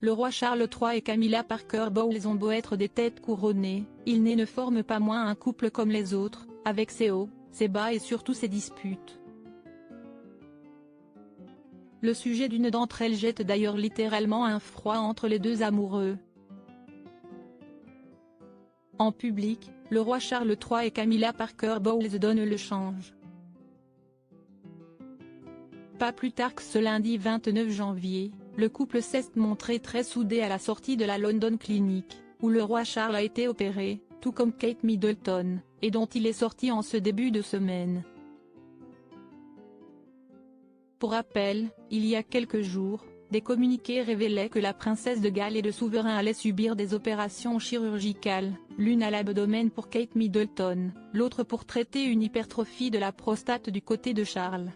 Le roi Charles III et Camilla Parker Bowles ont beau être des têtes couronnées, ils ne forment pas moins un couple comme les autres, avec ses hauts, ses bas et surtout ses disputes. Le sujet d'une d'entre elles jette d'ailleurs littéralement un froid entre les deux amoureux. En public, le roi Charles III et Camilla Parker Bowles donnent le change. Pas plus tard que ce lundi 29 janvier, le couple s'est montré très soudé à la sortie de la London Clinic, où le roi Charles a été opéré, tout comme Kate Middleton, et dont il est sorti en ce début de semaine. Pour rappel, il y a quelques jours, des communiqués révélaient que la princesse de Galles et le souverain allaient subir des opérations chirurgicales, l'une à l'abdomen pour Kate Middleton, l'autre pour traiter une hypertrophie de la prostate du côté de Charles.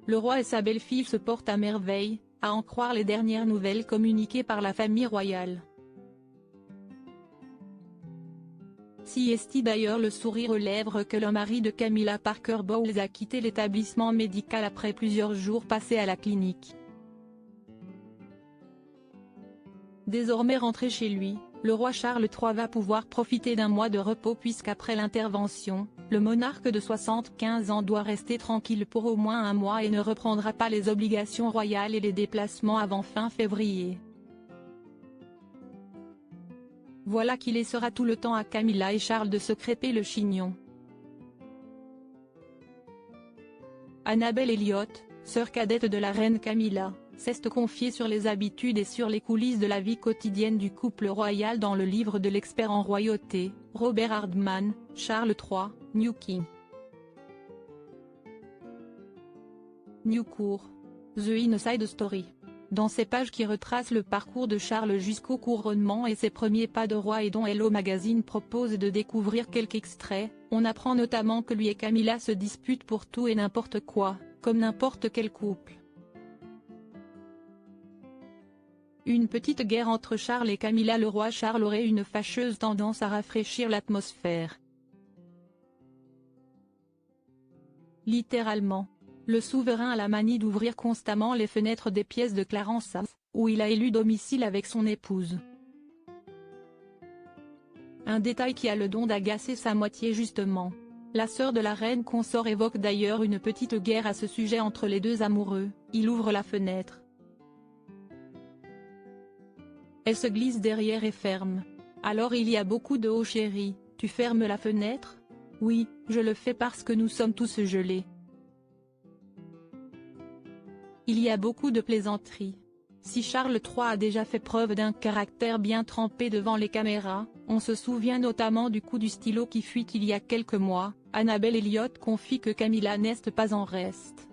Le roi et sa belle-fille se portent à merveille, à en croire les dernières nouvelles communiquées par la famille royale. Si est d'ailleurs le sourire aux lèvres que le mari de Camilla Parker Bowles a quitté l'établissement médical après plusieurs jours passés à la clinique. Désormais rentré chez lui, le roi Charles III va pouvoir profiter d'un mois de repos puisqu'après l'intervention, le monarque de 75 ans doit rester tranquille pour au moins un mois et ne reprendra pas les obligations royales et les déplacements avant fin février. Voilà qui laissera tout le temps à Camilla et Charles de se crêper le chignon. Annabel Elliott, sœur cadette de la reine Camilla, s'est confiée sur les habitudes et sur les coulisses de la vie quotidienne du couple royal dans le livre de l'expert en royauté, Robert Hardman, Charles III, New King. New Court. The Inside Story. Dans ces pages qui retracent le parcours de Charles jusqu'au couronnement et ses premiers pas de roi et dont Hello Magazine propose de découvrir quelques extraits, on apprend notamment que lui et Camilla se disputent pour tout et n'importe quoi, comme n'importe quel couple. Une petite guerre entre Charles et Camilla. Le roi Charles aurait une fâcheuse tendance à rafraîchir l'atmosphère. Littéralement. Le souverain a la manie d'ouvrir constamment les fenêtres des pièces de Clarence House, où il a élu domicile avec son épouse. Un détail qui a le don d'agacer sa moitié justement. La sœur de la reine consort évoque d'ailleurs une petite guerre à ce sujet entre les deux amoureux, il ouvre la fenêtre. Elle se glisse derrière et ferme. Alors il y a beaucoup de « oh chérie, tu fermes la fenêtre ?» Oui, je le fais parce que nous sommes tous gelés. Il y a beaucoup de plaisanteries. Si Charles III a déjà fait preuve d'un caractère bien trempé devant les caméras, on se souvient notamment du coup du stylo qui fuit il y a quelques mois. Annabel Elliott confie que Camilla n'est pas en reste.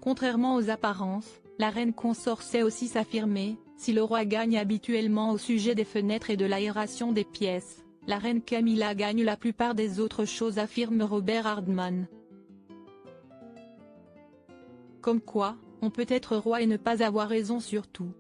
Contrairement aux apparences, la reine consort sait aussi s'affirmer. Si le roi gagne habituellement au sujet des fenêtres et de l'aération des pièces, la reine Camilla gagne la plupart des autres choses, affirme Robert Hardman. Comme quoi, on peut être roi et ne pas avoir raison sur tout.